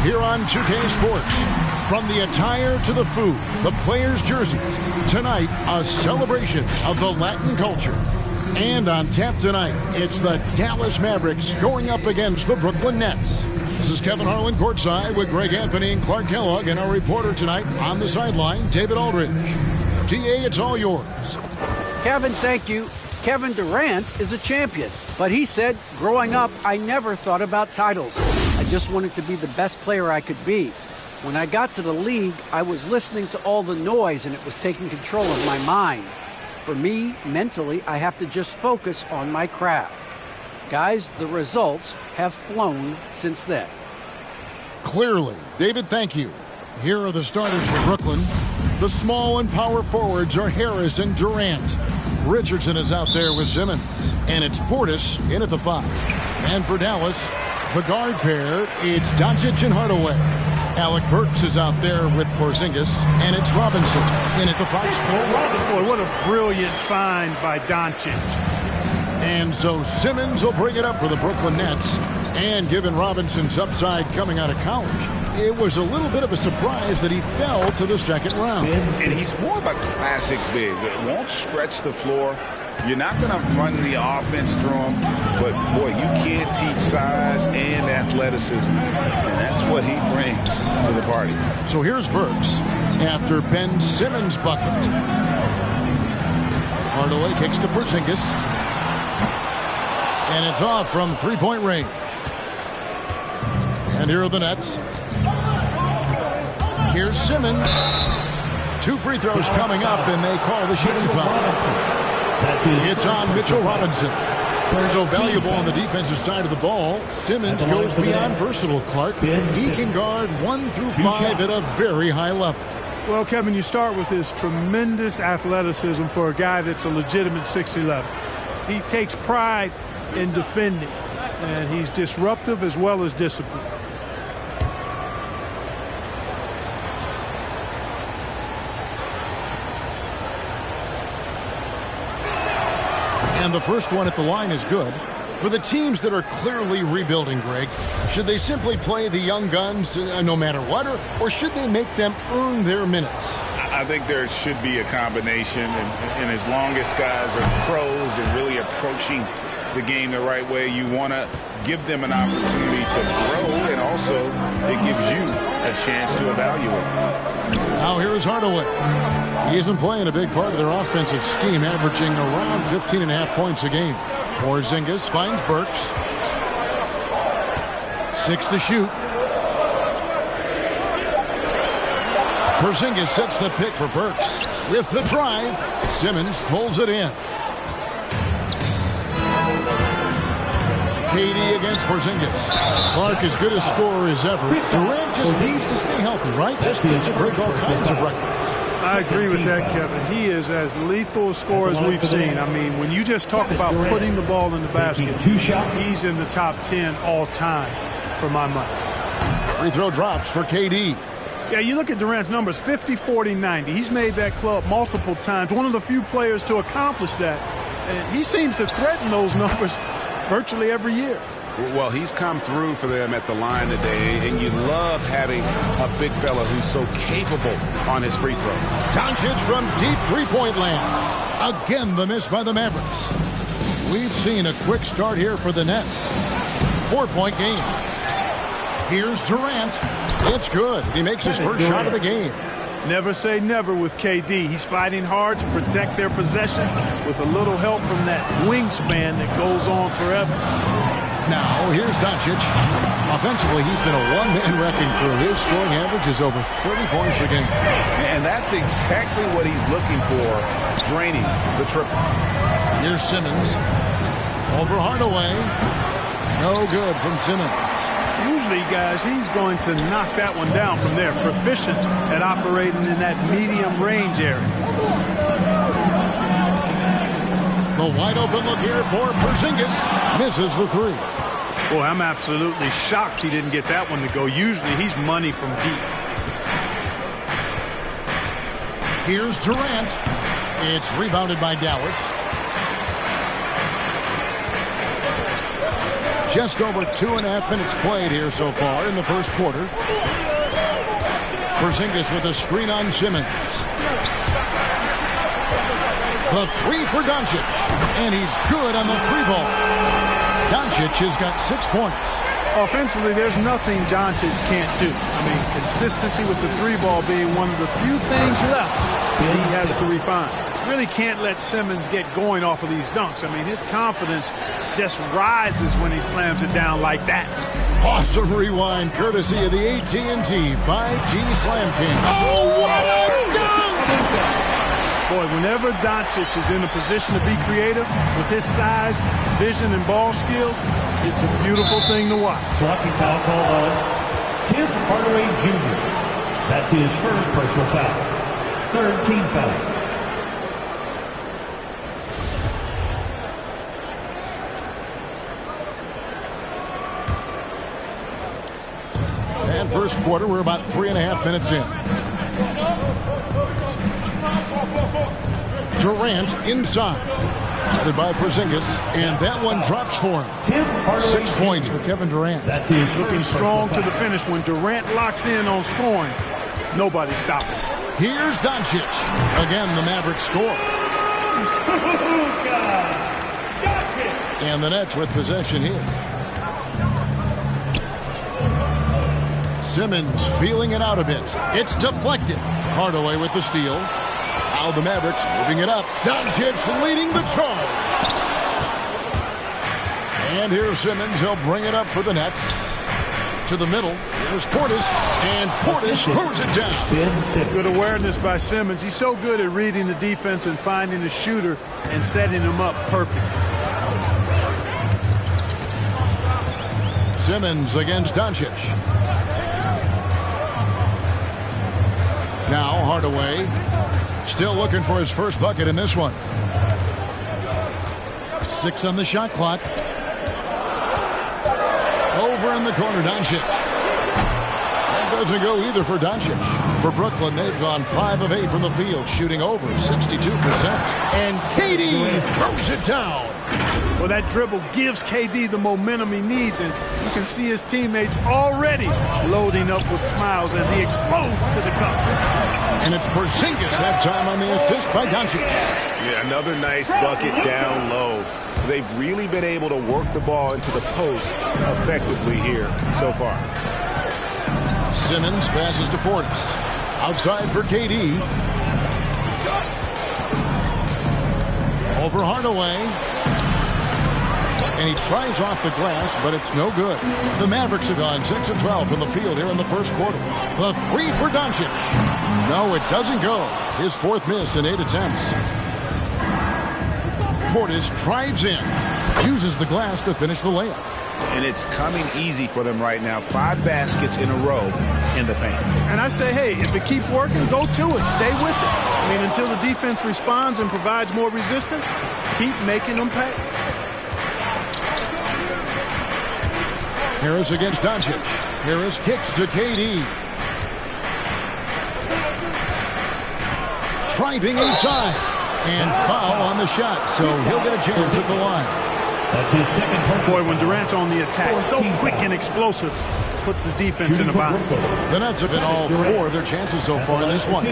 here on 2K Sports. From the attire to the food, the players' jerseys, tonight a celebration of the Latin culture. And on tap tonight, it's the Dallas Mavericks going up against the Brooklyn Nets. This is Kevin Harlan courtside with Greg Anthony and Clark Kellogg, and our reporter tonight on the sideline, David Aldridge. DA, it's all yours. Kevin, thank you. Kevin Durant is a champion, but he said, growing up, I never thought about titles. I just wanted to be the best player I could be. When I got to the league, I was listening to all the noise and it was taking control of my mind. For me, mentally, I have to just focus on my craft. Guys, the results have flown since then. Clearly. David, thank you. Here are the starters for Brooklyn. The small and power forwards are Harris and Durant. Richardson is out there with Simmons. And it's Portis in at the 5. And for Dallas, the guard pair, it's Doncic and Hardaway. Alec Burks is out there with Porzingis, and it's Robinson in at the 5 spot. Boy, what a brilliant find by Doncic. And so Simmons will bring it up for the Brooklyn Nets. And given Robinson's upside coming out of college, it was a little bit of a surprise that he fell to the second round. And he's more of a classic big. It won't stretch the floor. You're not going to run the offense through him, but, boy, you can't teach size and athleticism, and that's what he brings to the party. So here's Burks after Ben Simmons' bucket. Hardaway kicks to Porzingis, and it's off from three-point range. And here are the Nets. Here's Simmons. 2 free throws coming up, and they call the shooting foul. It's on Mitchell Robinson. So valuable on the defensive side of the ball. Simmons goes beyond versatile, Clark. He can guard 1 through 5 at a very high level. Well, Kevin, you start with his tremendous athleticism for a guy that's a legitimate 6'11". He takes pride in defending, and he's disruptive as well as disciplined. And the first one at the line is good. For the teams that are clearly rebuilding, Greg, should they simply play the young guns no matter what, or should they make them earn their minutes? I think there should be a combination, and as long as guys are pros and really approaching the game the right way, you want to give them an opportunity to grow, and also it gives you a chance to evaluate them. Now here is Hardaway. He isn't playing a big part of their offensive scheme, averaging around 15.5 points a game. Porzingis finds Burks. 6 to shoot. Porzingis sets the pick for Burks. With the drive, Simmons pulls it in. KD against Porzingis. Clark as good a scorer as ever. Durant just needs to stay healthy, right? Just to break all kinds of records. I agree with that, Kevin. He is as lethal a scorer as we've seen. I mean, when you just talk about putting the ball in the basket, he's in the top 10 all time for my money. Free throw drops for KD. Yeah, you look at Durant's numbers, 50, 40, 90. He's made that club multiple times. One of the few players to accomplish that. And he seems to threaten those numbers virtually every year. Well, he's come through for them at the line today, and you love having a big fella who's so capable on his free throw. Doncic from deep three-point land. Again, the miss by the Mavericks. We've seen a quick start here for the Nets. 4-point game. Here's Durant. It's good. He makes his first shot of the game. Never say never with KD. He's fighting hard to protect their possession with a little help from that wingspan that goes on forever. Now, here's Doncic. Offensively, he's been a one-man wrecking crew. His scoring average is over 30 points a game. And that's exactly what he's looking for, draining the triple. Here's Simmons. Over Hardaway. No good from Simmons. Usually, guys, he's going to knock that one down from there. Proficient at operating in that medium range area. The wide open look here for Porzingis. Misses the 3. Boy, I'm absolutely shocked he didn't get that one to go. Usually he's money from deep. Here's Durant. It's rebounded by Dallas. Just over 2.5 minutes played here so far in the first quarter. Porzingis with a screen on Simmons. The three for Doncic. And he's good on the three ball. Doncic has got 6 points. Offensively, there's nothing Doncic can't do. I mean, consistency with the three ball being one of the few things left that he has to refine. Really can't let Simmons get going off of these dunks. I mean, his confidence just rises when he slams it down like that. Awesome rewind courtesy of the AT&T 5G Slam King. Oh, what a dunk! Boy, whenever Doncic is in a position to be creative with his size, vision, and ball skills, it's a beautiful thing to watch. Blocking foul call on Tim Hardaway Jr. That's his first personal foul. Third team foul. And first quarter, we're about 3.5 minutes in. Durant inside. Headed by Porzingis, and that one drops for him. 6 points for Kevin Durant. That's his Looking strong to the finish. When Durant locks in on scoring, nobody's stopping. Here's Doncic. Again, the Mavericks score. And the Nets with possession here. Simmons feeling it out a bit. It's deflected. Hardaway with the steal. Now the Mavericks moving it up. Doncic leading the charge. And here's Simmons. He'll bring it up for the Nets. To the middle. Here's Portis. And Portis throws it down. Good awareness by Simmons. He's so good at reading the defense and finding the shooter and setting him up perfectly. Simmons against Doncic. Now Hardaway still looking for his first bucket in this one. 6 on the shot clock. Over in the corner, Doncic. That doesn't go either for Doncic. For Brooklyn, they've gone 5 of 8 from the field, shooting over 62%. And KD throws it down. Well, that dribble gives KD the momentum he needs, and you can see his teammates already loading up with smiles as he explodes to the cup. And it's Porzingis that time on the assist by Doncic. Yeah, another nice bucket down low. They've really been able to work the ball into the post effectively here so far. Simmons passes to Portis. Outside for KD. Over Hardaway. And he tries off the glass, but it's no good. The Mavericks have gone 6 of 12 from the field here in the first quarter. The three for Doncic. No, it doesn't go. His 4th miss in 8 attempts. Portis drives in. Uses the glass to finish the layup. And it's coming easy for them right now. 5 baskets in a row in the paint. And I say, hey, if it keeps working, go to it. Stay with it. I mean, until the defense responds and provides more resistance, keep making them pay. Harris against Doncic. Harris kicks to KD. Driving inside. And foul on the shot, so he'll get a chance at the line. That's his second personal. Boy, when Durant's on the attack, so quick and explosive, puts the defense in a bind. The Nets have been all 4 of their chances so far in this one.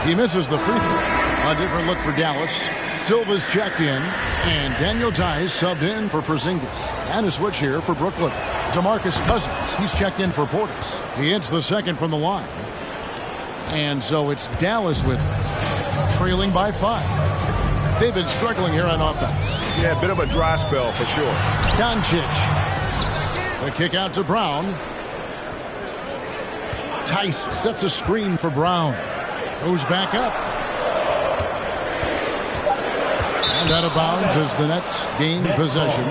He misses the free throw. A different look for Dallas. Silva's checked in, and Daniel Tice subbed in for Porzingis. And a switch here for Brooklyn. DeMarcus Cousins, he's checked in for Portis. He hits the second from the line. And so it's Dallas with trailing by 5. They've been struggling here on offense. Yeah, a bit of a dry spell for sure. Doncic. The kick out to Brown. Tice sets a screen for Brown. Goes back up. And out of bounds as the Nets gain possession.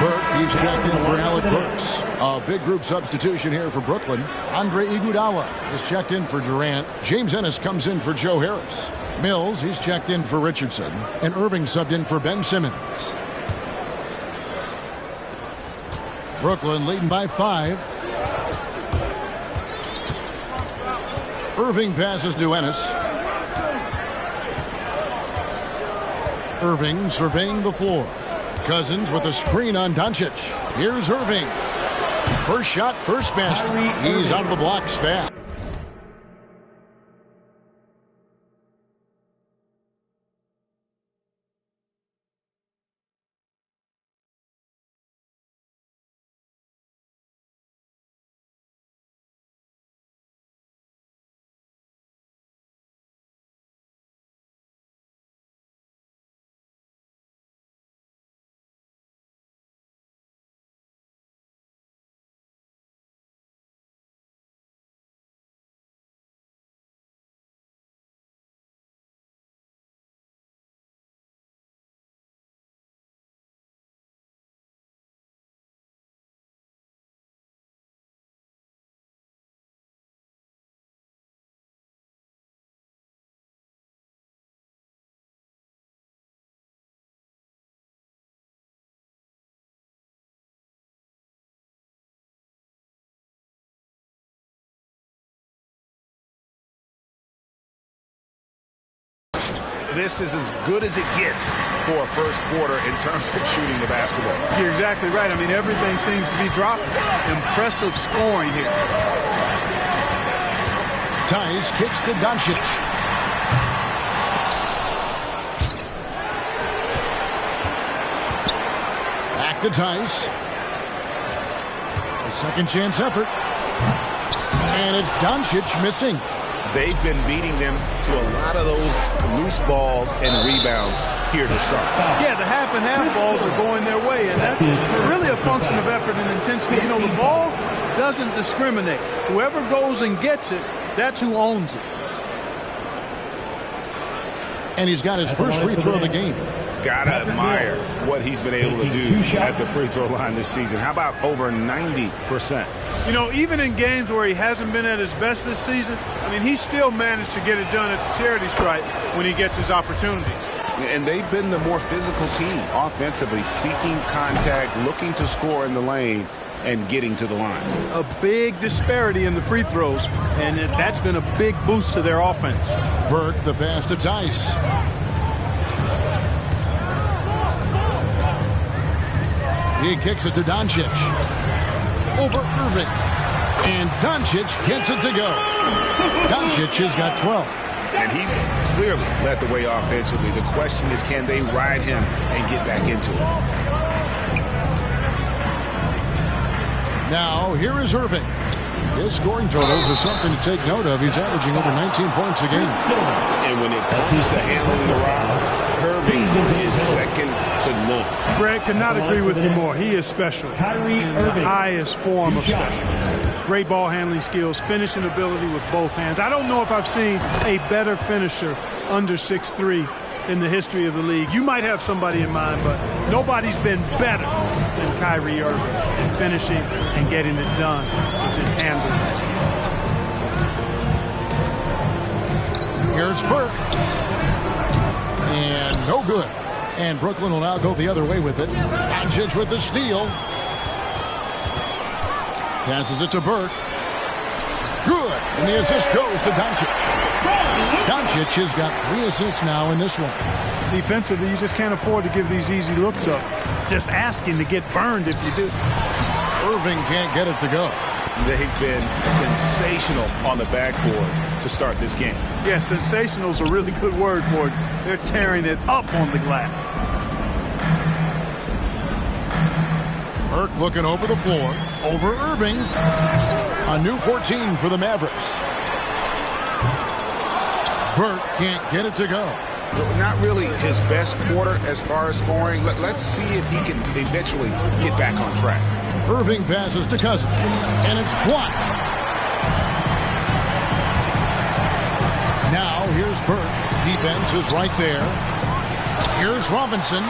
Burke, he's checked in for Alec Burks. A big group substitution here for Brooklyn. Andre Iguodala is checked in for Durant. James Ennis comes in for Joe Harris. Mills, he's checked in for Richardson. And Irving subbed in for Ben Simmons. Brooklyn leading by 5. Irving passes to Ennis. Irving surveying the floor. Cousins with a screen on Doncic. Here's Irving. First shot, first basket. He's out of the blocks fast. This is as good as it gets for a first quarter in terms of shooting the basketball. You're exactly right. I mean, everything seems to be dropping. Impressive scoring here. Tice kicks to Doncic. Back to Tice. A second chance effort. And it's Doncic missing. They've been beating them to a lot of those loose balls and rebounds here to start. Yeah, the half and half balls are going their way, and that's really a function of effort and intensity. You know, the ball doesn't discriminate. Whoever goes and gets it, that's who owns it. And he's got his first free throw of the game. Gotta admire what he's been able to do at the free throw line this season. How about over 90%? You know, even in games where he hasn't been at his best this season, I mean, he still managed to get it done at the charity stripe when he gets his opportunities. And they've been the more physical team offensively, seeking contact, looking to score in the lane, and getting to the line. A big disparity in the free throws, and that's been a big boost to their offense. Burke, the pass to Tice. He kicks it to Doncic. Over Irving. And Doncic gets it to go. Doncic has got 12. And he's clearly led the way offensively. The question is, can they ride him and get back into it? Now, here is Irving. His scoring totals are something to take note of. He's averaging over 19 points a game. And when it comes to handling the rock, Irving is second to none. Greg, cannot agree with you more. He is special. In the highest form of special. Great ball handling skills, finishing ability with both hands. I don't know if I've seen a better finisher under 6'3" in the history of the league. You might have somebody in mind, but nobody's been better than Kyrie Irving in finishing and getting it done with his hands. Here's Burke. And no good. And Brooklyn will now go the other way with it. Doncic with the steal. Passes it to Burke. Good. And the assist goes to Doncic. Doncic has got 3 assists now in this one. Defensively, you just can't afford to give these easy looks up. Just asking to get burned if you do. Irving can't get it to go. They've been sensational on the backboard to start this game. Yeah, sensational is a really good word for it. They're tearing it up on the glass. Burke looking over the floor. Over Irving. A new 14 for the Mavericks. Burke can't get it to go. Not really his best quarter as far as scoring. Let's see if he can eventually get back on track. Irving passes to Cousins, and it's blocked. Now here's Burke. Defense is right there. Here's Robinson.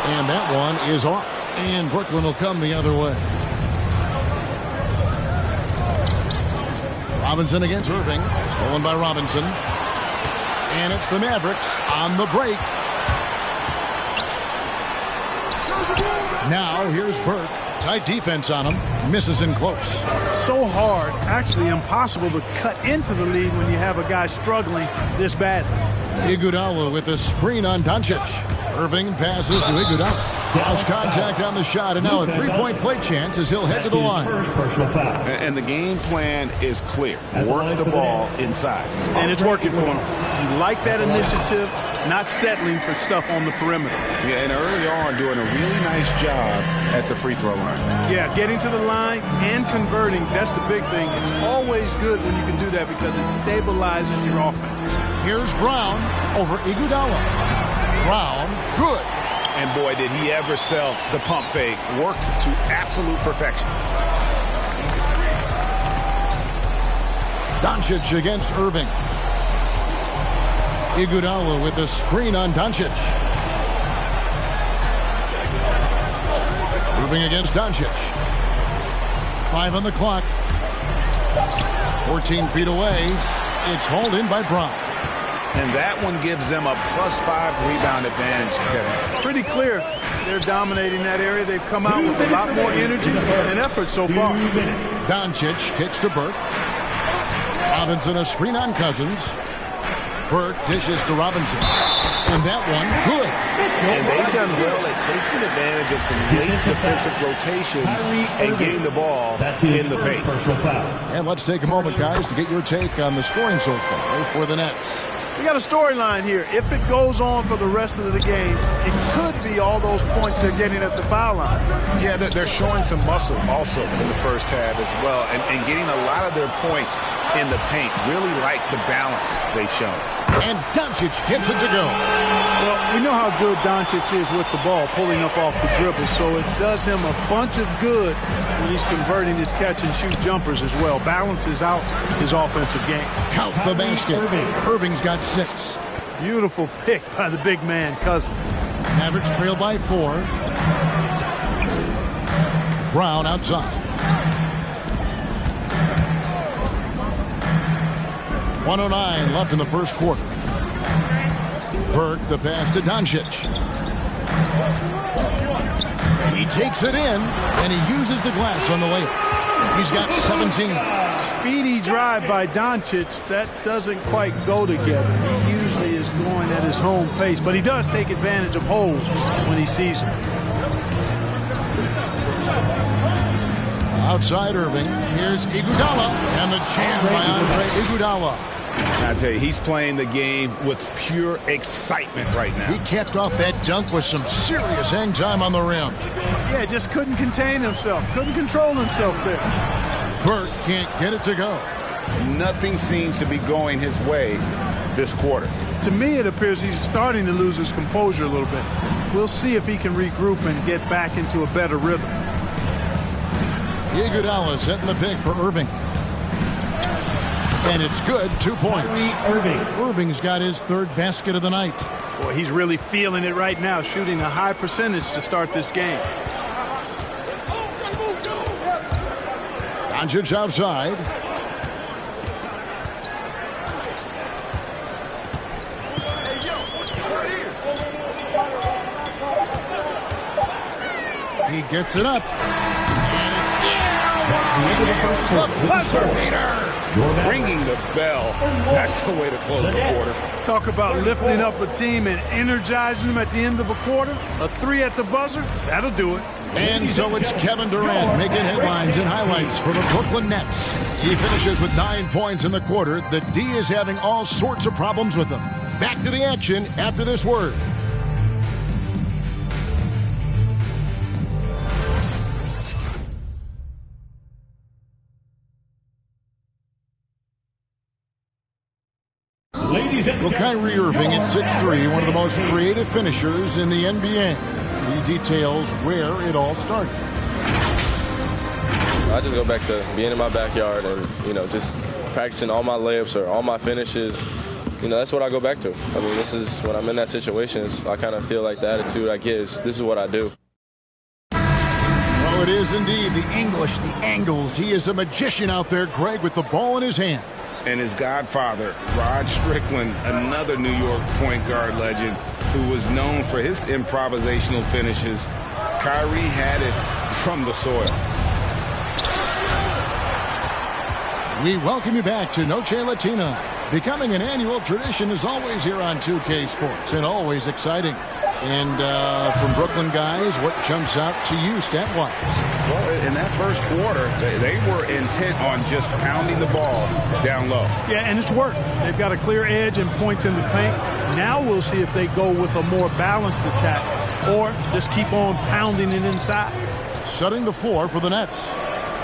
And that one is off. And Brooklyn will come the other way. Robinson against Irving. Stolen by Robinson. And it's the Mavericks on the break. Now here's Burke. Tight defense on him. Misses in close. So hard, actually impossible to cut into the lead when you have a guy struggling this badly. Iguodala with a screen on Doncic. Irving passes to Iguodala. Cross contact on the shot, and now a three-point play chance as he'll head to the line. And the game plan is clear. Work the ball inside. And it's working for him. You like that initiative, not settling for stuff on the perimeter. Yeah, and early on doing a really nice job at the free throw line. Yeah, getting to the line and converting, that's the big thing. It's always good when you can do that because it stabilizes your offense. Here's Brown over Iguodala. Brown, good. And boy, did he ever sell the pump fake. Worked to absolute perfection. Doncic against Irving. Iguodala with a screen on Doncic. Irving against Doncic. 5 on the clock. 14 feet away. It's hauled in by Brown. And that one gives them a +5 rebound advantage, Kevin. Pretty clear. They're dominating that area. They've come out with a lot more energy and effort so far. Doncic kicks to Burke. Robinson a screen on Cousins. Burke dishes to Robinson. And that one, good. And they've done well at taking advantage of some late defensive rotations and getting the ball in the paint. And let's take a moment, guys, to get your take on the scoring so far for the Nets. We got a storyline here. If it goes on for the rest of the game, it could be all those points they're getting at the foul line. Yeah, they're showing some muscle also in the first half as well, and getting a lot of their points in the paint. Really like the balance they've shown. And Doncic gets it to go. Well, we know how good Doncic is with the ball, pulling up off the dribble, so it does him a bunch of good when he's converting his catch-and-shoot jumpers as well. Balances out his offensive game. Count the basket. Irving's got 6. Beautiful pick by the big man, Cousins. Mavericks trail by 4. Brown outside. 1:09 left in the first quarter. Burke the pass to Doncic. He takes it in, and he uses the glass on the layup. He's got 17. Speedy drive by Doncic. That doesn't quite go together. He usually is going at his home pace, but he does take advantage of holes when he sees them. Outside Irving. Here's Iguodala, and the jam by Andre Iguodala. I tell you, he's playing the game with pure excitement right now. He capped off that dunk with some serious hang time on the rim. Yeah, just couldn't contain himself. Couldn't control himself there. Burke can't get it to go. Nothing seems to be going his way this quarter. To me, it appears he's starting to lose his composure a little bit. We'll see if he can regroup and get back into a better rhythm. Iguodala setting the pick for Irving. And it's good, 2 points. Irving's got his 3rd basket of the night. Boy, he's really feeling it right now, shooting a high percentage to start this game. Doncic outside. He gets it up. And it's the buzzer beater. Ringing the bell. That's the way to close the quarter. Talk about lifting up a team and energizing them at the end of a quarter. A 3 at the buzzer, that'll do it. And so it's Kevin Durant making headlines and highlights for the Brooklyn Nets. He finishes with 9 points in the quarter. The D is having all sorts of problems with him. Back to the action after this word. Well, Kyrie Irving at 6'3", one of the most creative finishers in the NBA. He details where it all started. I just go back to being in my backyard and, just practicing all my layups or all my finishes. That's what I go back to. I mean, this is when I'm in that situation, I kind of feel like the attitude I get is this is what I do. Well, it is indeed the English, the angles. He is a magician out there, Greg, with the ball in his hand. And his godfather, Rod Strickland, another New York point guard legend who was known for his improvisational finishes. Kyrie had it from the soil. We welcome you back to Noche Latina. Becoming an annual tradition is always here on 2K Sports and always exciting. And from Brooklyn guys, what jumps out to you stat-wise? Well, in that first quarter, they were intent on just pounding the ball down low. Yeah, and it's worked. They've got a clear edge and points in the paint. Now we'll see if they go with a more balanced attack or just keep on pounding it inside. Setting the floor for the Nets.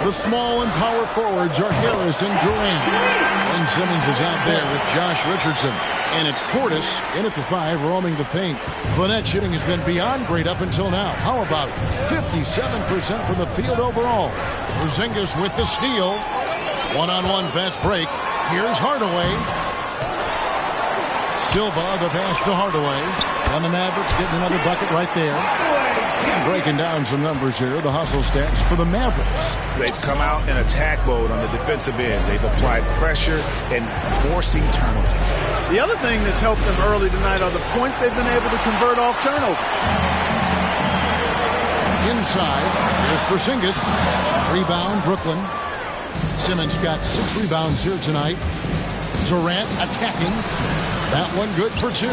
The small and power forwards are Harris and Durant. Ben Simmons is out there with Josh Richardson. And it's Portis in at the 5, roaming the paint. The net shooting has been beyond great up until now. How about 57% from the field overall? Porzingis with the steal. One-on-one fast break. Here's Hardaway. Silva, the pass to Hardaway. And the Mavericks getting another bucket right there. And breaking down some numbers here, the hustle stats for the Mavericks. They've come out in attack mode on the defensive end. They've applied pressure and forcing turnovers. The other thing that's helped them early tonight are the points they've been able to convert off turnover. Inside, there's Porzingis. Rebound, Brooklyn. Simmons got 6 rebounds here tonight. Durant attacking. That one good for 2.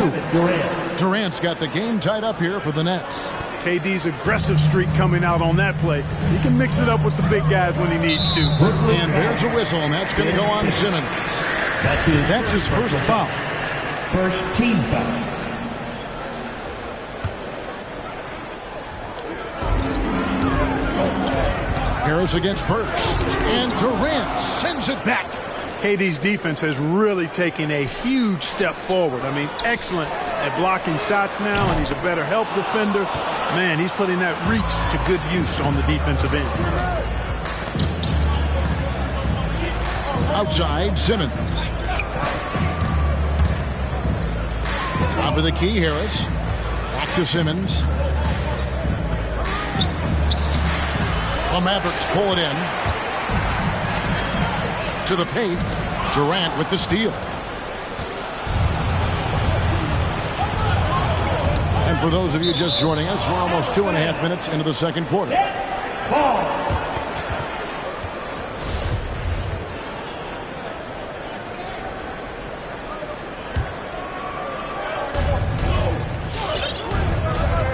Durant's got the game tied up here for the Nets. KD's aggressive streak coming out on that play. He can mix it up with the big guys when he needs to. And there's a whistle, and that's going to go on Simmons. That's his first foul. First team foul. Harris against Burks. And Durant sends it back. KD's defense has really taken a huge step forward. I mean, excellent at blocking shots now, and he's a better help defender. Man, he's putting that reach to good use on the defensive end. Outside, Simmons. Top of the key, Harris. Back to Simmons. The Mavericks pull it in. To the paint. Durant with the steal. And for those of you just joining us, we're almost 2.5 minutes into the second quarter.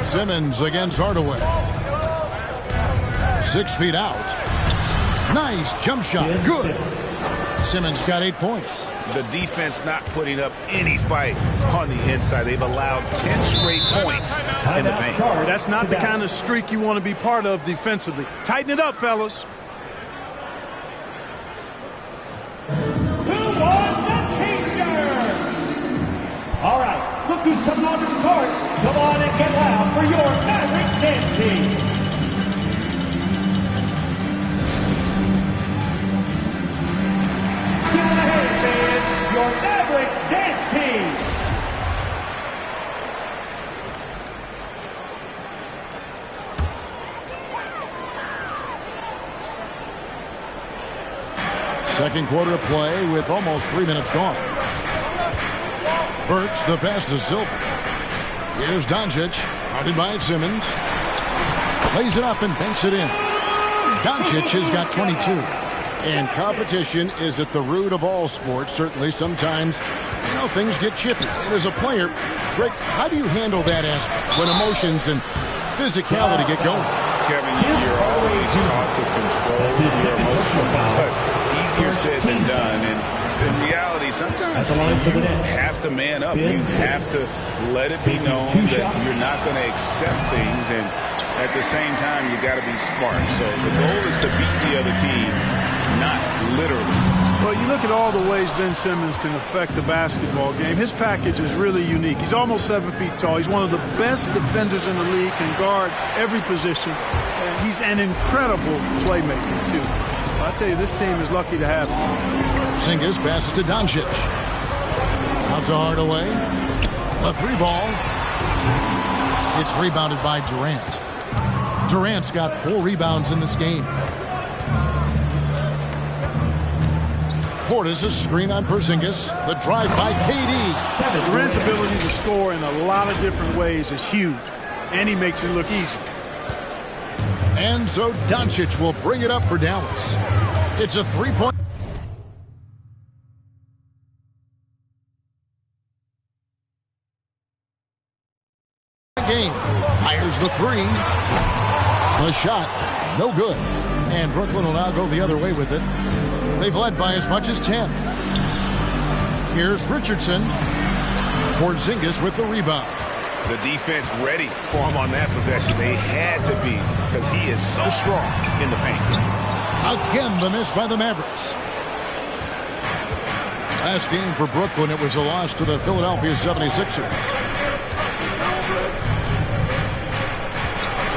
Simmons against Hardaway. 6 feet out. Nice jump shot. Good. Simmons got 8 points. The defense not putting up any fight on the inside. They've allowed 10 straight points in the paint. That's not the kind of streak you want to be part of defensively. Tighten it up, fellas. Who wants a t-shirt? All right, look who's coming onto the court. Come on and get loud for your Mavericks dance team. Your Mavericks dance team. Second quarter play with almost 3 minutes gone. Burks, the pass to Silva. Here's Doncic, guarded by Simmons. Lays it up and banks it in. Doncic has got 22. And competition is at the root of all sports. Certainly, sometimes, things get chippy. And as a player, Greg, how do you handle that aspect when emotions and physicality get going? Kevin, you're always taught to control your emotions, but easier said than done. And in reality, sometimes you have to man up. You have to let it be known that you're not going to accept things. And at the same time, you got to be smart. So the goal is to beat the other team, not literally. Well, you look at all the ways Ben Simmons can affect the basketball game. His package is really unique. He's almost 7 feet tall. He's one of the best defenders in the league, can guard every position. And he's an incredible playmaker, too. I tell you, this team is lucky to have him. Porzingis passes to Doncic. Out to Hardaway. A 3-ball. It's rebounded by Durant. Durant's got 4 rebounds in this game. Portis' screen on Porzingis. The drive by KD. Durant's ability to score in a lot of different ways is huge, and he makes it look easy. And so Doncic will bring it up for Dallas. It's a 3-point game. three. The shot, no good. And Brooklyn will now go the other way with it. They've led by as much as 10. Here's Richardson. Porzingis with the rebound. The defense ready for him on that possession. They had to be, because he is so strong in the paint. Again, the miss by the Mavericks. Last game for Brooklyn, it was a loss to the Philadelphia 76ers.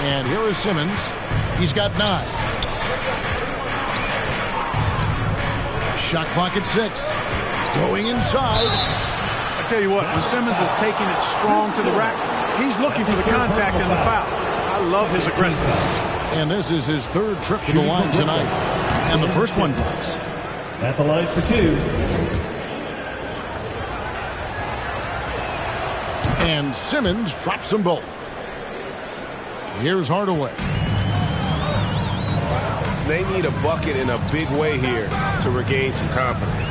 And here is Simmons. He's got 9. Shot clock at 6. Going inside. I tell you what, when Simmons is taking it strong to the rack, he's looking for the contact and the foul. I love his aggressiveness. And this is his 3rd trip to the line tonight. And the first one goes. At the line for 2. And Simmons drops them both. Here's Hardaway. They need a bucket in a big way here to regain some confidence.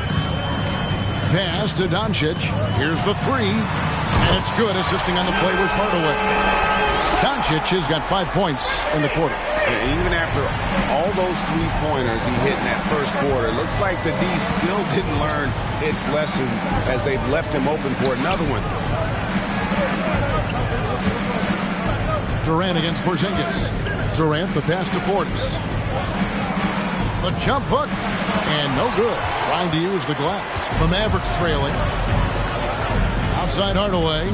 Pass to Doncic. Here's the 3. And it's good. Assisting on the play was Hardaway. Doncic has got 5 points in the quarter. And even after all those 3-pointers he hit in that first quarter, it looks like the D still didn't learn its lesson as they've left him open for another one. Durant against Porzingis. Durant, the pass to Portis. The jump hook, and no good. Trying to use the glass. The Mavericks trailing. Outside Hardaway.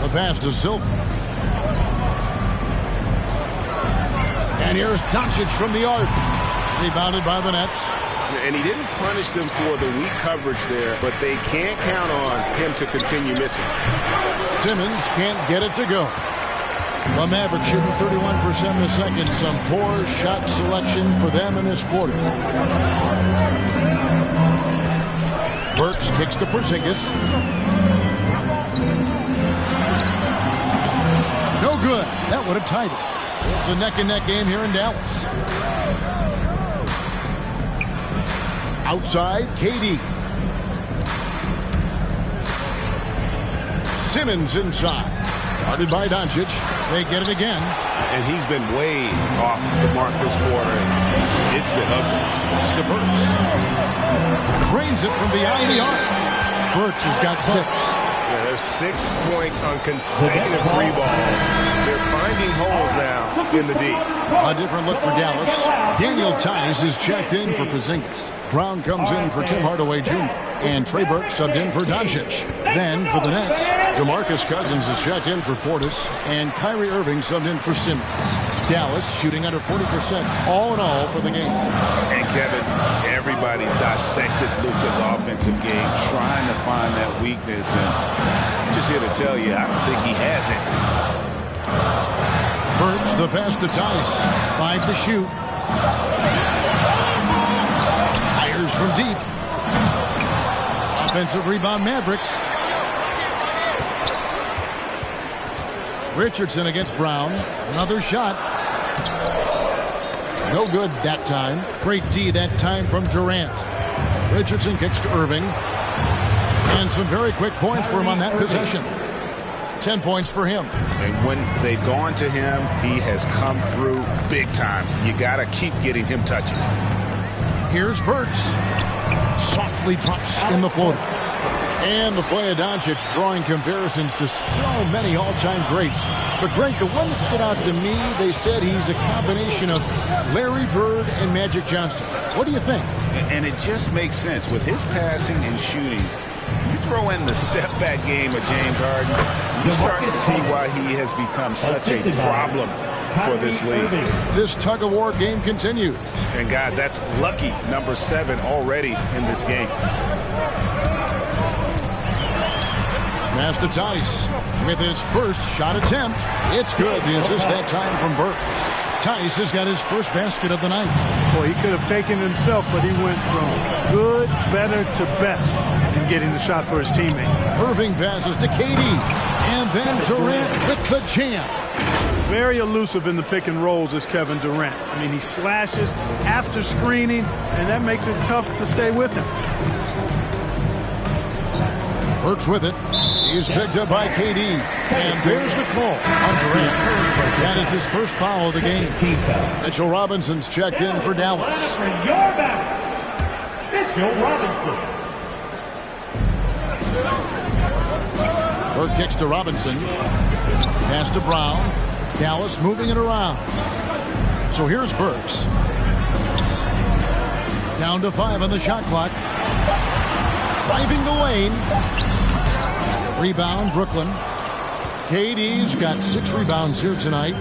The pass to Silva. And here's Doncic from the arc. Rebounded by the Nets. And he didn't punish them for the weak coverage there, but they can't count on him to continue missing. Simmons can't get it to go. The Mavericks shooting 31% in the second. Some poor shot selection for them in this quarter. Burks kicks to Porzingis. No good. That would have tied it. It's a neck-and-neck game here in Dallas. Outside, KD. Simmons inside. Guarded by Doncic. They get it again. And he's been way off the mark this quarter. It's been ugly. Pass to Burks. Cranes it from behind the arc. Burks has got 6. Yeah, there's 6 points on consecutive 3 balls. They're finding holes now in the D. A different look for Dallas. Daniel Tice is checked in for Porzingis. Brown comes in for Tim Hardaway Jr. And Trey Burke subbed in for Doncic. Then for the Nets, DeMarcus Cousins is checked in for Portis. And Kyrie Irving subbed in for Simmons. Dallas shooting under 40% all in all for the game. And Kevin, everybody's dissected Luka's offensive game, trying to find that weakness. And I'm just here to tell you, I don't think he has it. Burks the pass to Tice. 5 to shoot. Fires from deep. Offensive rebound Mavericks. Richardson against Brown. Another shot. No good that time. Great D that time from Durant. Richardson kicks to Irving. And some very quick points for him on that possession. 10 points for him. And when they've gone to him, he has come through big time. You got to keep getting him touches. Here's Burks. Softly drops in the floater. And the play of Doncic drawing comparisons to so many all-time greats. But Greg, the one that stood out to me, they said he's a combination of Larry Bird and Magic Johnson. What do you think? And it just makes sense. With his passing and shooting, you throw in the step-back game of James Harden, you start to see why he has become such a problem for this league. This tug-of-war game continues. And, guys, that's lucky number 7 already in this game. Pass to Tice with his first shot attempt. It's good. The assist that time from Burke. Tice has got his first basket of the night. Boy, he could have taken himself, but he went from good, better to best in getting the shot for his teammate. Irving passes to KD. And then Durant with the jam. Very elusive in the pick and rolls is Kevin Durant. I mean, he slashes after screening, and that makes it tough to stay with him. Burks with it. He's picked up by KD. And there's the call on Durant. That is his first foul of the game. Mitchell Robinson's checked in for Dallas. Your back, Mitchell Robinson. Burke kicks to Robinson. Pass to Brown. Dallas moving it around. So here's Burks. Down to 5 on the shot clock. Driving the lane. Rebound, Brooklyn. KD's got 6 rebounds here tonight.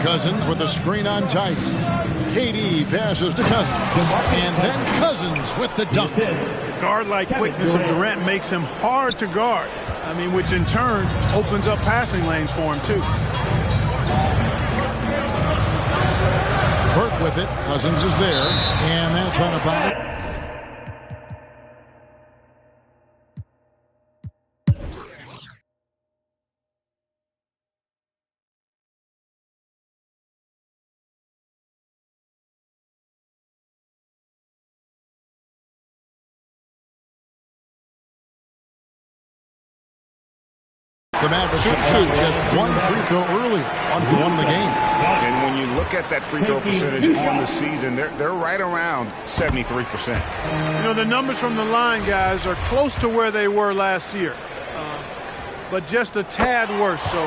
Cousins with a screen on Tice. KD passes to Cousins. And then Cousins with the dunk. The guard-like quickness of Durant makes him hard to guard. I mean, which in turn opens up passing lanes for him, too. Burke with it. Cousins is there. And that's on a foul. The Mavericks have shot just 1 free throw earlier on one in the game. And when you look at that free throw percentage on the season, they're right around 73%. You know, the numbers from the line, guys, are close to where they were last year. But just a tad worse, so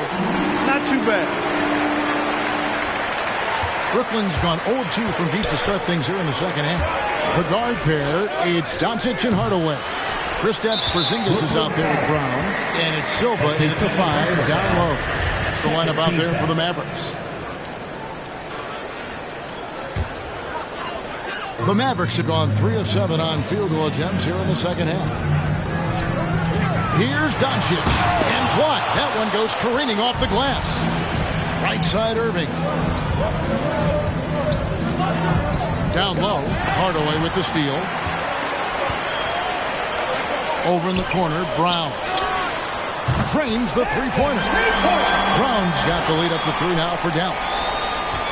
not too bad. Brooklyn's gone 0-2 from deep to start things here in the second half. The guard pair, it's Doncic and Hardaway. Kristaps Porzingis is out there with Brown, and it's Silva in at the 5 down low. That's the lineup out there for the Mavericks. The Mavericks have gone 3 of 7 on field goal attempts here in the second half. Here's Doncic, and blocked. That one goes careening off the glass. Right side, Irving. Down low, Hardaway with the steal. Over in the corner, Brown. Drains the three-pointer. Brown's got the lead up to 3 now for Dallas.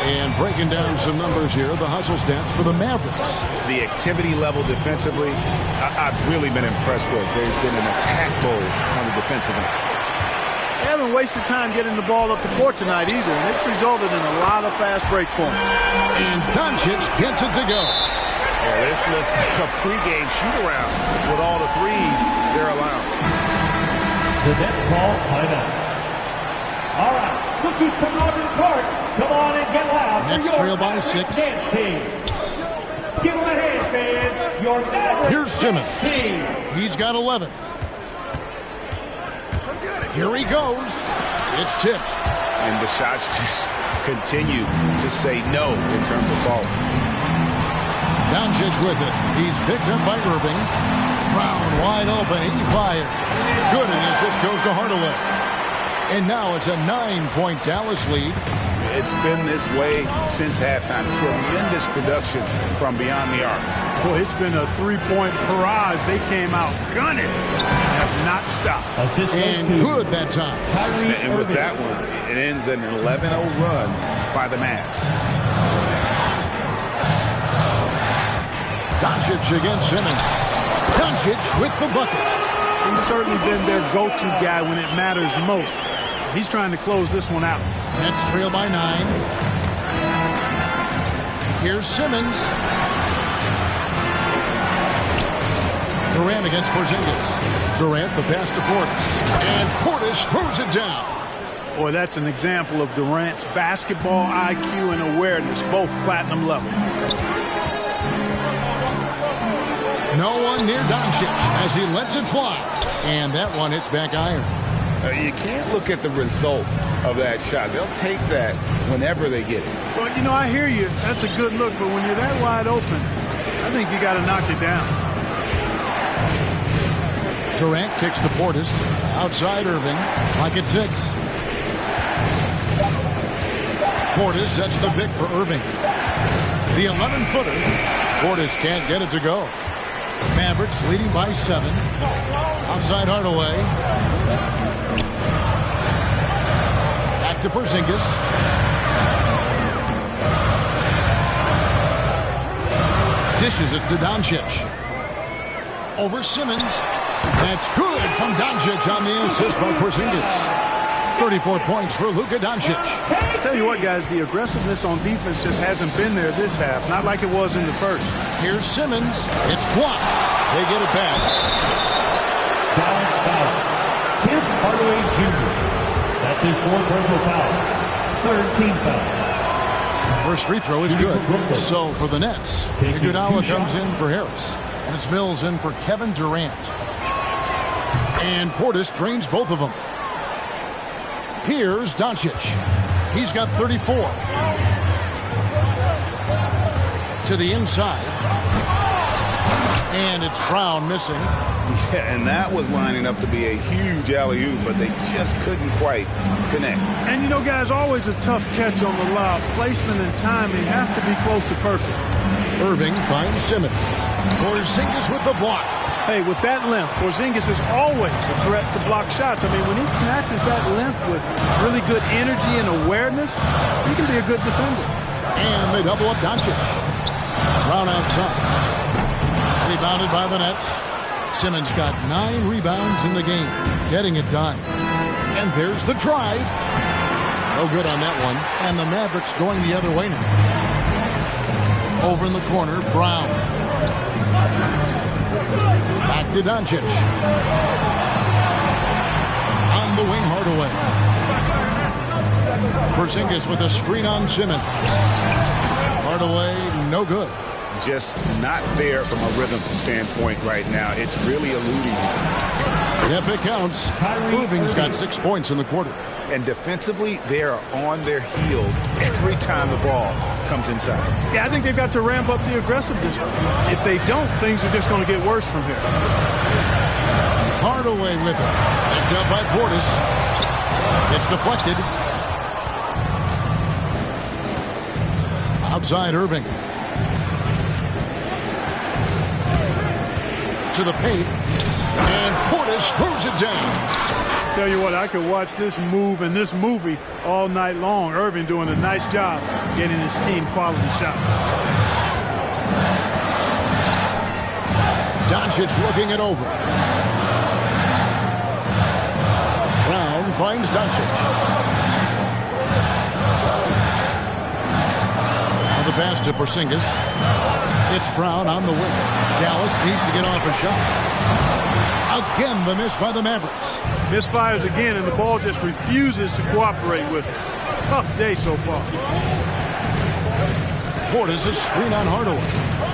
And breaking down some numbers here, the hustle stats for the Mavericks. The activity level defensively, I've really been impressed with. They've been an attack mode on the defensive end. They haven't wasted time getting the ball up the court tonight either, and it's resulted in a lot of fast break points. And Doncic gets it to go. Yeah, this looks like a pregame shoot-around with all the threes they're allowing. The next call, timeout. All right, look who's coming onto the court. Come on and get loud. Next trail by 6. Give him a hand, fans. Your Mavericks. Here's Simmons. He's got 11. Here he goes. It's tipped. And the shots just continue to say no in terms of ball. Doncic with it. He's picked up by Irving. Brown wide open. He fires. Good, and the assist goes to Hardaway. And now it's a 9-point Dallas lead. It's been this way since halftime. Tremendous production from beyond the arc. Boy, it's been a 3-point barrage. They came out gunning. Have not stopped. And good that time. And with that one, it ends an 11-0 run by the Mavs. Doncic against Simmons. Doncic with the bucket. He's certainly been their go-to guy when it matters most. He's trying to close this one out. Nets trail by 9. Here's Simmons. Durant against Porzingis. Durant the pass to Portis. And Portis throws it down. Boy, that's an example of Durant's basketball IQ and awareness, both platinum level. No one near Doncic as he lets it fly. And that one hits back iron. You can't look at the result of that shot. They'll take that whenever they get it. Well, you know, I hear you. That's a good look, but when you're that wide open, I think you got to knock it down. Durant kicks to Portis. Outside Irving. Like it's 6. Portis sets the pick for Irving. The 11-footer. Portis can't get it to go. Mavericks leading by 7. Outside Hardaway. Back to Porzingis. Dishes it to Doncic. Over Simmons. That's good from Doncic on the assist by Porzingis. 34 points for Luka Doncic. Tell you what, guys, the aggressiveness on defense just hasn't been there this half. Not like it was in the first. Here's Simmons. It's blocked. They get it back. Dallas foul. Tim Hardaway Jr. That's his fourth personal foul. Third team foul. First free throw is good. So for the Nets, Iguodala comes in for Harris. And it's Mills in for Kevin Durant. And Portis drains both of them. Here's Doncic. He's got 34. To the inside. And it's Brown missing. Yeah, and that was lining up to be a huge alley-oop, but they just couldn't quite connect. And, you know, guys, always a tough catch on the lob. Placement and timing have to be close to perfect. Irving finds Simmons. Porzingis with the block. Hey, with that length, Porzingis is always a threat to block shots. I mean, when he matches that length with really good energy and awareness, he can be a good defender. And they double up Doncic. Brown outside. Rebounded by the Nets. Simmons got 9 rebounds in the game, getting it done. And there's the drive. No good on that one. And the Mavericks going the other way now. Over in the corner, Brown. Back to Doncic. On the wing, Hardaway. Porzingis with a screen on Simmons. Hardaway, no good. Just not there from a rhythm standpoint right now. It's really eluding him. Yep, it counts. Irving's got 6 points in the quarter. And defensively, they are on their heels every time the ball comes inside. Yeah, I think they've got to ramp up the aggressiveness. If they don't, things are just going to get worse from here. Hardaway with it. Picked up by Portis. It's deflected. Outside Irving. To the paint. And Portis throws it down. Tell you what, I could watch this move and this movie all night long. Irving doing a nice job getting his team quality shots. Doncic looking it over. Brown finds Doncic. Now the pass to Porzingis. It's Brown on the wing. Dallas needs to get off a shot. Again, the miss by the Mavericks. Misfires again, and the ball just refuses to cooperate with it. Tough day so far. Portis a screen on Hardaway.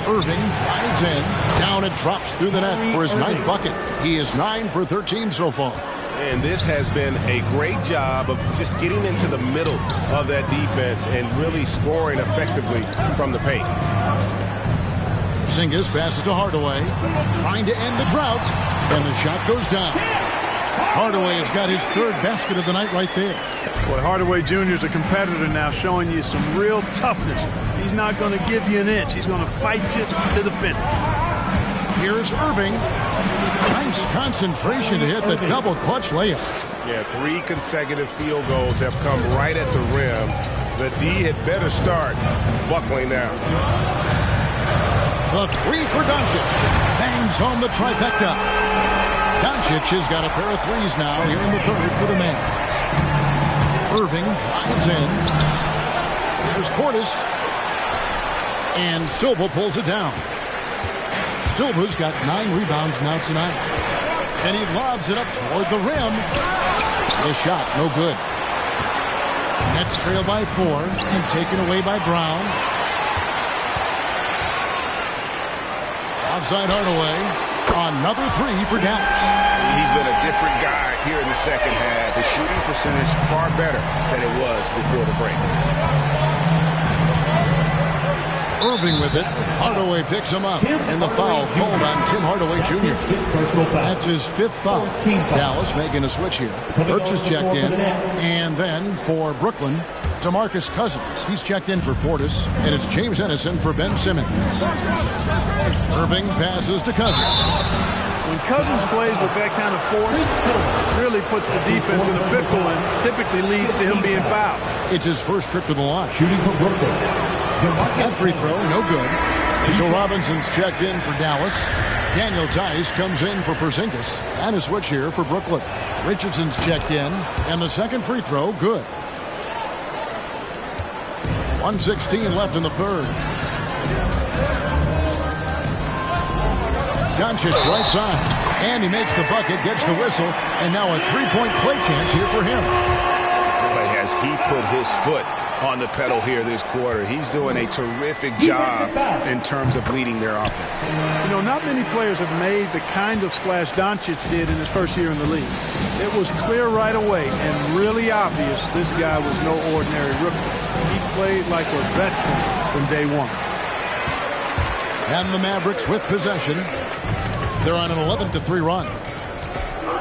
Irving drives in. Down it drops through the net for his 9th bucket. He is 9 for 13 so far. And this has been a great job of just getting into the middle of that defense and really scoring effectively from the paint. Porzingis passes to Hardaway, trying to end the drought, and the shot goes down. Hardaway has got his 3rd basket of the night right there. Boy, Hardaway Jr. is a competitor now, showing you some real toughness. He's not going to give you an inch. He's going to fight you to the finish. Here's Irving. Nice concentration to hit the double clutch layup. Yeah, 3 consecutive field goals have come right at the rim. The D had better start buckling down. The 3 for Doncic. Bangs home the trifecta. Doncic has got a pair of 3s now here in the 3rd for the Mavs. Irving drives in. There's Portis. And Silva pulls it down. Silva's got 9 rebounds now tonight. And he lobs it up toward the rim. The shot, no good. Nets trail by 4 and taken away by Brown. Outside Hardaway. Another 3 for Dallas. He's been a different guy here in the second half. His shooting percentage far better than it was before the break. Irving with it. Hardaway picks him up. And the foul called on Tim Hardaway Jr. That's his 5th foul. Dallas making a switch here. Burks is checked in. And then for Brooklyn, DeMarcus Cousins. He's checked in for Portis. And it's James Ennison for Ben Simmons. Irving passes to Cousins. When Cousins plays with that kind of force, it really puts the defense in a pickle and typically leads to him being fouled. It's his first trip to the line. Shooting for Brooklyn. That free throw, no good. So Robinson's checked in for Dallas. Daniel Tice comes in for Porzingis. And a switch here for Brooklyn. Richardson's checked in. And the second free throw, good. 1:16 left in the third. Doncic right side. And he makes the bucket, gets the whistle. And now a three-point play chance here for him. Boy, has he put his foot on the pedal here this quarter. He's doing a terrific job in terms of leading their offense. You know, not many players have made the kind of splash Doncic did in his first year in the league. It was clear right away and really obvious this guy was no ordinary rookie. He played like a veteran from day one. And the Mavericks with possession. They're on an 11-3 run.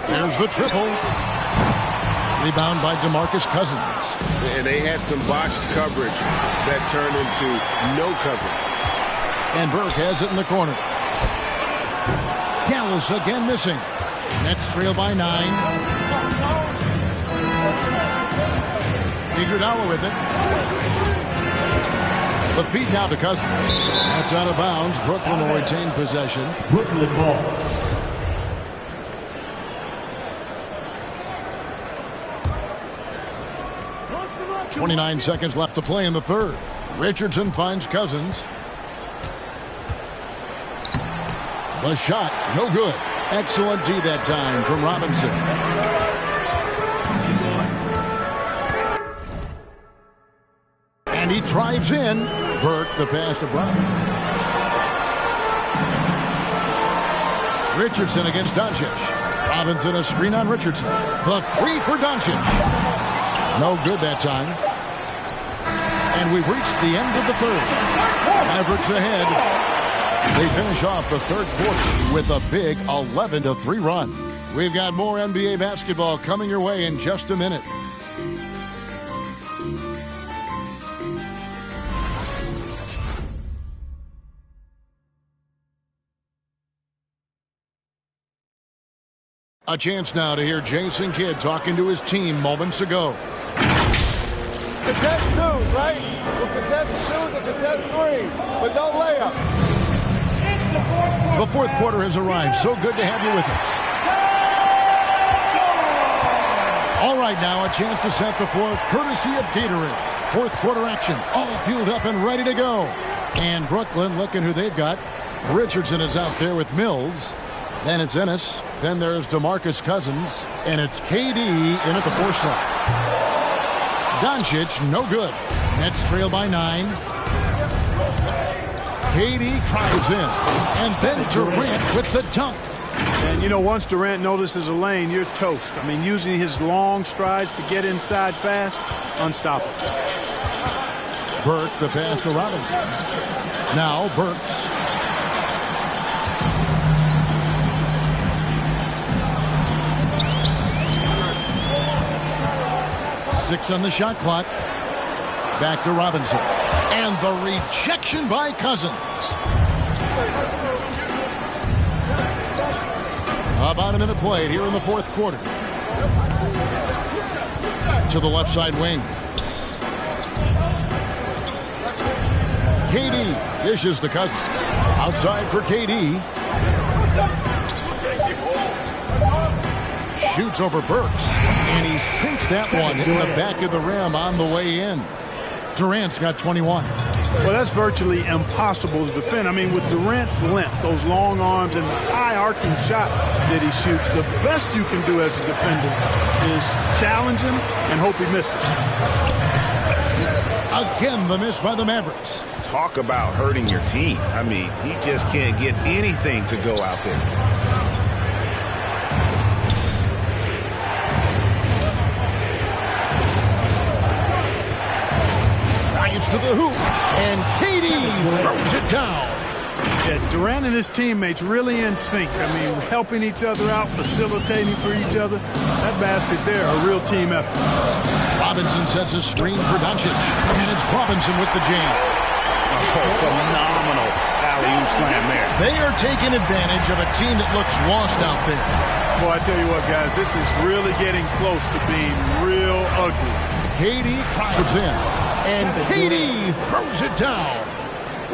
There's the triple. Rebound by DeMarcus Cousins. And they had some botched coverage that turned into no coverage. And Burke has it in the corner. Dallas again missing. Nets trail by 9. Iguodala with it. The feed now to Cousins. That's out of bounds. Brooklyn will retain possession. Brooklyn ball. 29 seconds left to play in the third. Richardson finds Cousins. The shot, no good. Excellent D that time from Robinson. And he drives in. Burke the pass to Brown. Richardson against Doncic. Robinson a screen on Richardson. The three for Doncic. No good that time. And we've reached the end of the third. Mavericks ahead. They finish off the third quarter with a big 11-3 run. We've got more NBA basketball coming your way in just a minute. A chance now to hear Jason Kidd talking to his team moments ago. Contest twos, right? We'll contest twos and contest threes, but no layup. The fourth quarter has arrived. So good to have you with us. All right, now a chance to set the floor courtesy of Gatorade. Fourth quarter action, all fueled up and ready to go. And Brooklyn, looking who they've got. Richardson is out there with Mills. Then it's Ennis. Then there's DeMarcus Cousins. And it's KD in at the 4 slot. Doncic, no good. Nets trail by 9. KD drives in. And then Durant with the dunk. And, you know, once Durant notices a lane, you're toast. I mean, using his long strides to get inside fast, unstoppable. Burke, the pass to Robinson. Now Burks. Six on the shot clock. Back to Robinson. And the rejection by Cousins. About a minute played here in the fourth quarter. To the left side wing. KD dishes to Cousins. Outside for KD. Shoots over Burks. And he sinks that one in the back of the rim on the way in. Durant's got 21. Well, that's virtually impossible to defend. I mean, with Durant's length, those long arms, and the high arcing shot that he shoots, the best you can do as a defender is challenge him and hope he misses. Again, the miss by the Mavericks. Talk about hurting your team. I mean, he just can't get anything to go out there. To the hoop, and KD throws it down. Yeah, Durant and his teammates really in sync. I mean, helping each other out, facilitating for each other. That basket there, a real team effort. Robinson sets a screen for Doncic, and it's Robinson with the jam. Oh, phenomenal alley-oop slam there. They are taking advantage of a team that looks lost out there. Boy, I tell you what, guys, this is really getting close to being real ugly. KD drives in. And KD throws it down.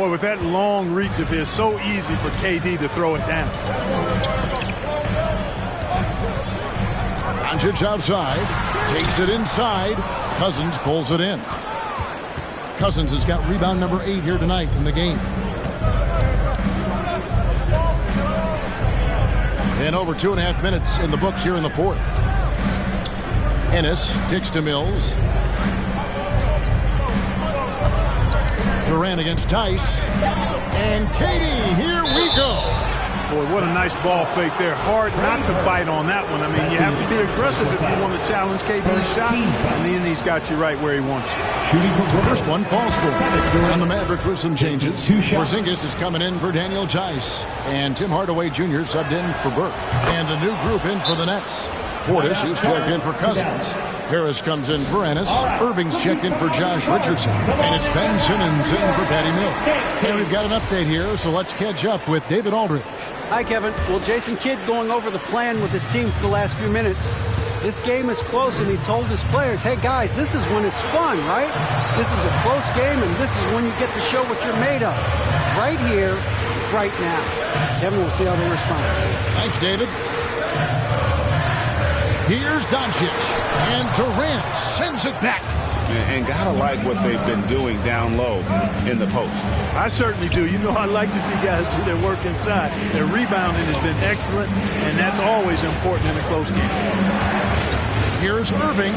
Boy, with that long reach of his, so easy for KD to throw it down. Doncic outside, takes it inside. Cousins pulls it in. Cousins has got rebound number 8 here tonight in the game. And over 2.5 minutes in the books here in the fourth. Ennis kicks to Mills. Durant against Tice. And KD, here we go. Boy, what a nice ball fake there. Hard not to bite on that one. I mean, you have to be aggressive if you want to challenge KD's shot. And then he's got you right where he wants you. The first one falls for him. On the Mavericks with some changes. Porzingis is coming in for Daniel Tice. And Tim Hardaway Jr. subbed in for Burke. And a new group in for the Nets. Portis, who's checked in for Cousins. Harris comes in for Ennis. Irving's checked in for Josh Richardson. And it's Ben Simmons in for Patty Mills. And we've got an update here, so let's catch up with David Aldridge. Hi, Kevin. Well, Jason Kidd going over the plan with his team for the last few minutes. This game is close, and he told his players, hey, guys, this is when it's fun, right? This is a close game, and this is when you get to show what you're made of. Right here, right now. Kevin, we'll see how they respond. Thanks, David. Here's Doncic, and Durant sends it back. And gotta like what they've been doing down low in the post. I certainly do. You know, I like to see guys do their work inside. Their rebounding has been excellent, and that's always important in a close game. Here's Irving.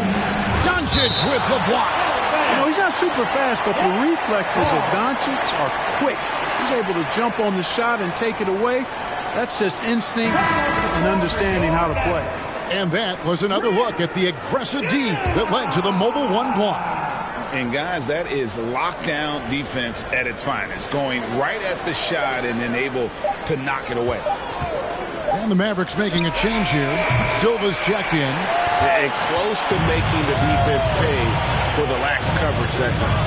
Doncic with the block. You know, he's not super fast, but the reflexes of Doncic are quick. He's able to jump on the shot and take it away. That's just instinct and understanding how to play. And that was another look at the aggressive D that led to the mobile one block. And guys, that is lockdown defense at its finest, going right at the shot and then able to knock it away. And the Mavericks making a change here. Silva's checked in. And close to making the defense pay for the lax coverage that time.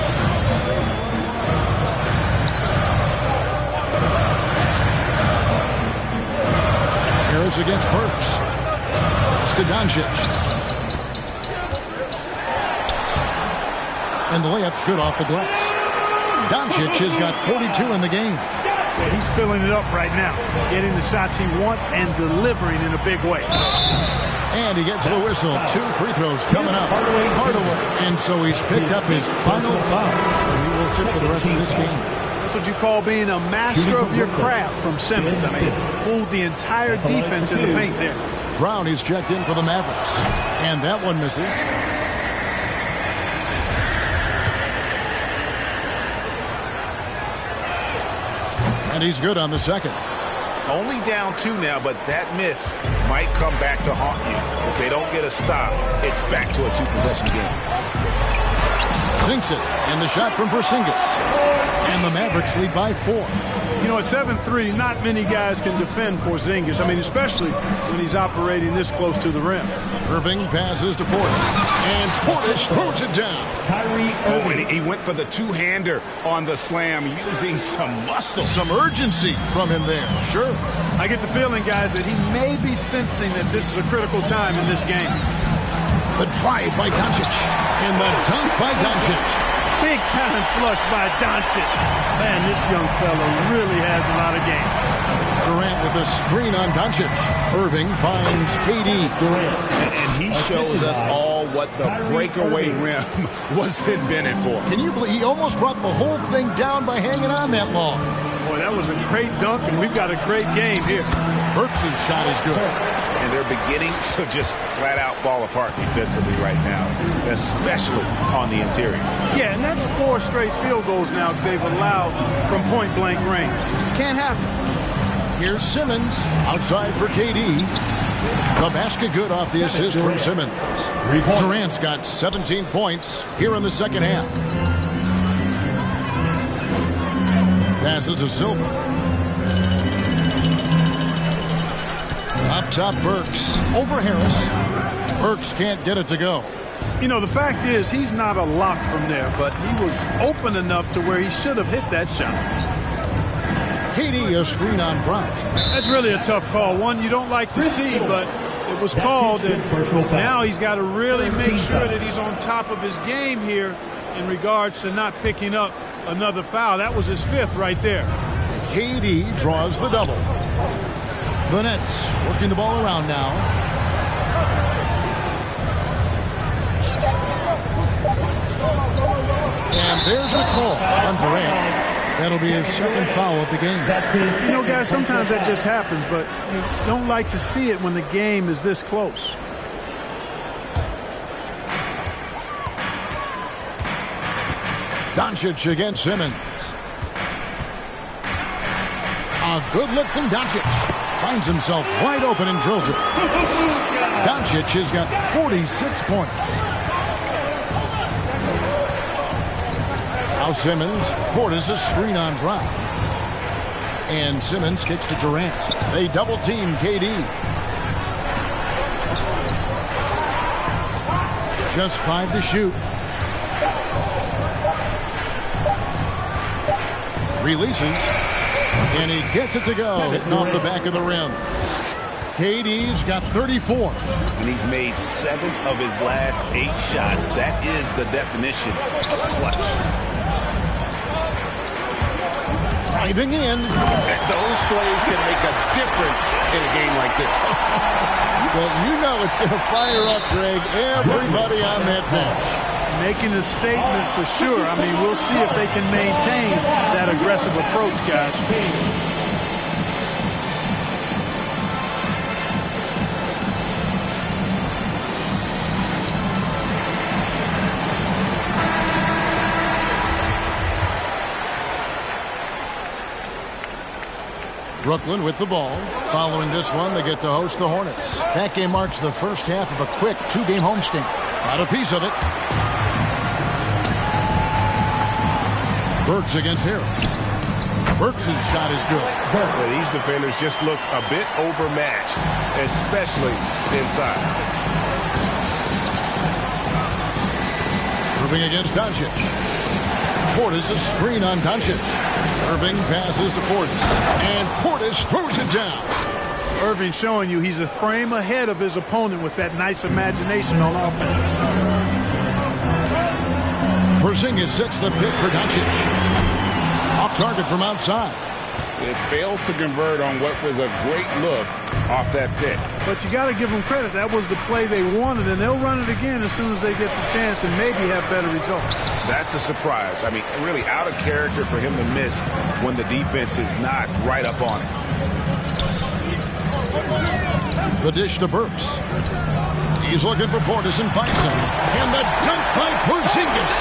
Harris against Burks. To Doncic. And the layup's good off the glass. Doncic has got 42 in the game. Yeah, he's filling it up right now. Getting the shots he wants and delivering in a big way. And he gets the whistle. 2 free throws coming up. Hardaway. And so he's picked up his final foul. And he will sit for the rest of this game. That's what you call being a master of your craft from Simmons. I mean, pulled the entire defense in the paint there. Brown is checked in for the Mavericks. And that one misses. And he's good on the second. Only down 2 now, but that miss might come back to haunt you. If they don't get a stop, it's back to a 2-possession game. Sinks it. And the shot from Porzingis. And the Mavericks lead by 4. You know, at 7'3", not many guys can defend Porzingis. I mean, especially when he's operating this close to the rim. Irving passes to Portis. And Portis throws it down. Oh, and he went for the two-hander on the slam, using some muscle. Some urgency from him there. Sure. I get the feeling, guys, that he may be sensing that this is a critical time in this game. The drive by Doncic. And the dunk by Doncic. Big time flush by Doncic. Man, this young fella really has a lot of game. Durant with a screen on Doncic. Irving finds KD. And he shows us all what the breakaway rim was invented for. Can you believe he almost brought the whole thing down by hanging on that long? Boy, that was a great dunk, and we've got a great game here. Burks' shot is good. And they're beginning to just flat out fall apart defensively right now, especially on the interior. Yeah, and that's 4 straight field goals now they've allowed from point-blank range. Can't happen. Here's Simmons outside for KD. The basket good off the assist from Simmons. Durant's got 17 points here in the second half. Passes to Silva. Up top, Burks. Over Harris. Burks can't get it to go. You know, the fact is he's not a lock from there, but he was open enough to where he should have hit that shot. KD a screen on Brown. That's really a tough call. One you don't like to see, but it was called, and now he's got to really make sure that he's on top of his game here in regards to not picking up Another foul. That was his 5th right there. KD draws the double. The Nets working the ball around now. And there's a call on Durant. That'll be his second foul of the game. You know, guys, sometimes that just happens, but you don't like to see it when the game is this close. Doncic against Simmons. A good look from Doncic. Finds himself wide open and drills it. Doncic has got 46 points. Now Simmons. Portis a screen on Brown. And Simmons kicks to Durant. They double team KD. Just 5 to shoot. Releases. And he gets it to go. Hitting off the back of the rim. KD's got 34. And he's made 7 of his last 8 shots. That is the definition of clutch. Driving in. Those plays can make a difference in a game like this. Well, you know it's going to fire up, Greg, everybody on that bench. Making a statement for sure. I mean, we'll see if they can maintain that aggressive approach, guys. Brooklyn with the ball. Following this one, they get to host the Hornets. That game marks the first half of a quick 2-game homestand. Got a piece of it. Burks against Harris. Burks' shot is good. Well, these defenders just look a bit overmatched, especially inside. Irving against Doncic. Portis a screen on Doncic. Irving passes to Portis. And Portis throws it down. Irving showing you he's a frame ahead of his opponent with that nice imagination on offense. Porzingis sets the pick for Doncic. Off target from outside. It fails to convert on what was a great look off that pick. But you got to give them credit. That was the play they wanted, and they'll run it again as soon as they get the chance and maybe have better results. That's a surprise. I mean, really out of character for him to miss when the defense is not right up on it. The dish to Burks. He's looking for Portis and finds him. And the dunk by Porzingis.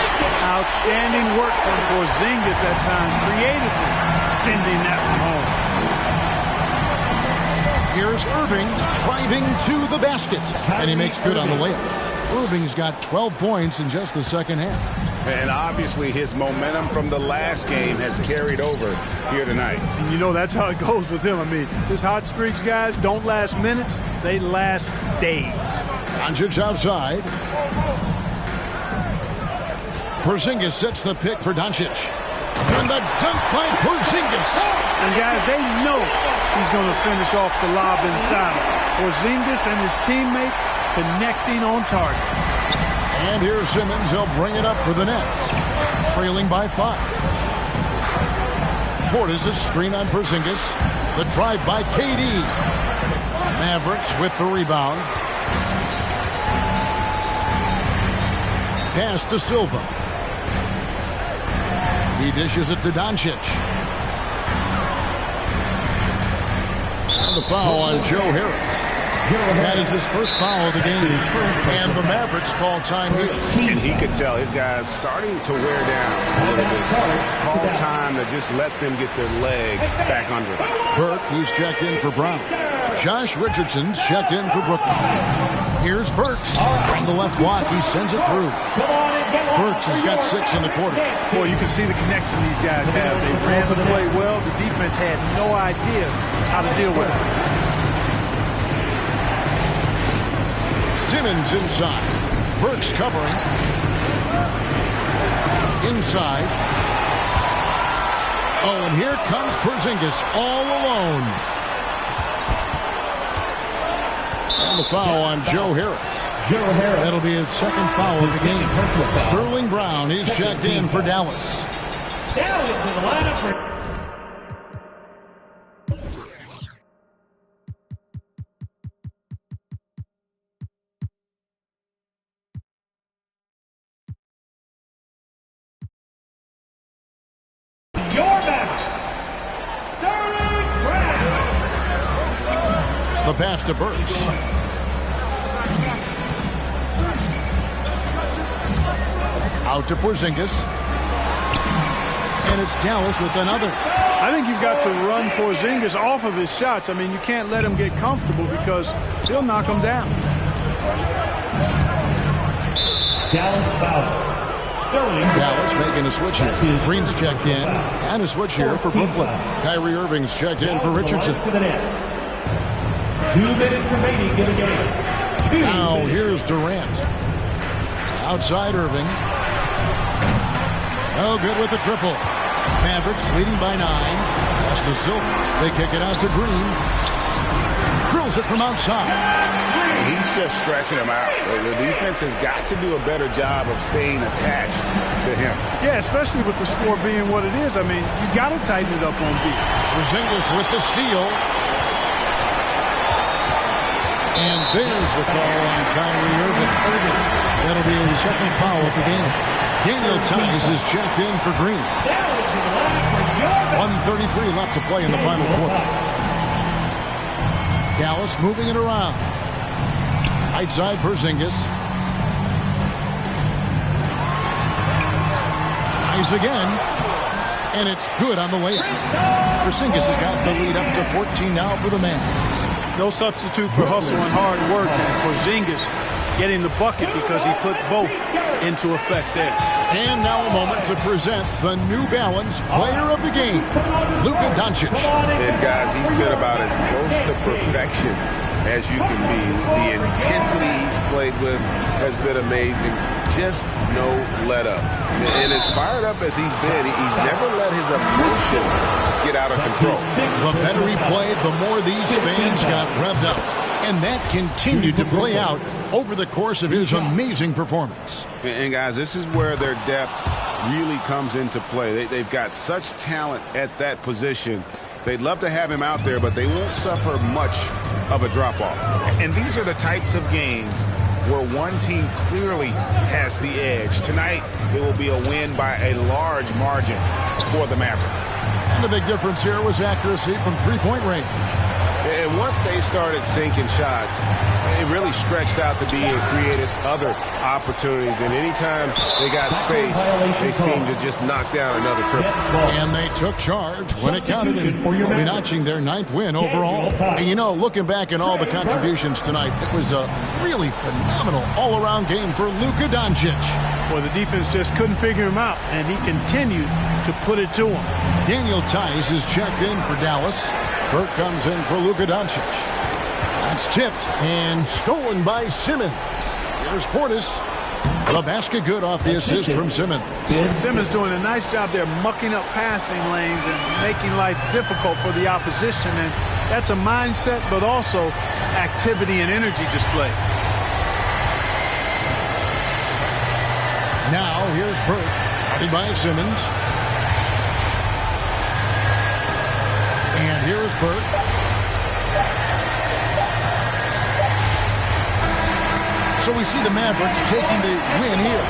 Outstanding work from Porzingis that time, creatively sending that one home. Here's Irving driving to the basket. And he makes good on the layup. Irving's got 12 points in just the second half. And obviously his momentum from the last game has carried over here tonight. And you know that's how it goes with him. I mean, his hot streaks, guys, don't last minutes. They last days. Doncic outside. Porzingis sets the pick for Doncic. And the dunk by Porzingis. And guys, they know he's going to finish off the lob in style. Porzingis and his teammates connecting on target. And here's Simmons. He'll bring it up for the Nets. Trailing by 5. Portis' screen on Porzingis. The drive by KD. Mavericks with the rebound. Pass to Silva. He dishes it to Doncic. And the foul on Joe Harris. That is his first foul of the game. And the Mavericks call time here. And he could tell his guys starting to wear down a little bit. Call time to just let them get their legs back under them. Burke, he's checked in for Brown. Josh Richardson's checked in for Brooklyn. Here's Burks. From the left block, he sends it through. Burks has got 6 in the quarter. Boy, you can see the connection these guys have. They ran the play well. The defense had no idea how to deal with it. Simmons inside. Burks covering. Inside. Oh, and here comes Porzingis all alone. And the foul on Joe Harris. That'll be his second foul of the game. Sterling Brown is checked in for Dallas. Now into the lineup for... Your Mavs, Sterling Brown. The pass to Burks. Out to Porzingis. And it's Dallas with another. I think you've got to run Porzingis off of his shots. I mean, you can't let him get comfortable because he'll knock him down. Dallas foul. Dallas making a switch here. Green's checked in. And a switch here for Brooklyn. Kyrie Irving's checked in for Richardson. 2 minutes remaining in the game. Now here's Durant. Outside Irving. Oh, good with the triple. Mavericks leading by 9. Pass to Silver. They kick it out to Green. Drills it from outside. He's just stretching him out. The defense has got to do a better job of staying attached to him. Yeah, especially with the score being what it is. I mean, you got to tighten it up on D. Porzingis with the steal. And there's the call on Kyrie Irving. That'll be his second foul of the game. Daniel Tice is checked in for Green. 1:33 left to play in the final quarter. Dallas moving it around. Right side Porzingis. Tries again. And it's good on the layup. Porzingis has got the lead up to 14 now for the Mavs. No substitute for hustle and hard work. And Porzingis getting the bucket because he put both into effect there. And now a moment to present the New Balance Player of the Game, Luka Doncic. And guys, he's been about as close to perfection as you can be. The intensity he's played with has been amazing. Just no let up. And as fired up as he's been, he's never let his emotions get out of control. The better he played, the more these fans got revved up. And that continued to play out over the course of his amazing performance. And guys, this is where their depth really comes into play. They've got such talent at that position. They'd love to have him out there, but they won't suffer much of a drop-off. And these are the types of games where one team clearly has the edge. Tonight, it will be a win by a large margin for the Mavericks. And the big difference here was accuracy from three-point range. And once they started sinking shots, it really stretched out to be and created other opportunities. And anytime they got space, they seemed to just knock down another triple. And they took charge when it counted, and will be notching their 9th win overall. And you know, looking back at all the contributions tonight, it was a really phenomenal all-around game for Luka Doncic. Well, the defense just couldn't figure him out, and he continued to put it to him. Daniel Tice is checked in for Dallas. Burke comes in for Luka Doncic. That's tipped and stolen by Simmons. Here's Portis. The basket good off the assist from Simmons. Simmons doing a nice job there mucking up passing lanes and making life difficult for the opposition. And that's a mindset, but also activity and energy display. Now here's Burke. Guarded by Simmons. And here is Burke. So we see the Mavericks taking the win here.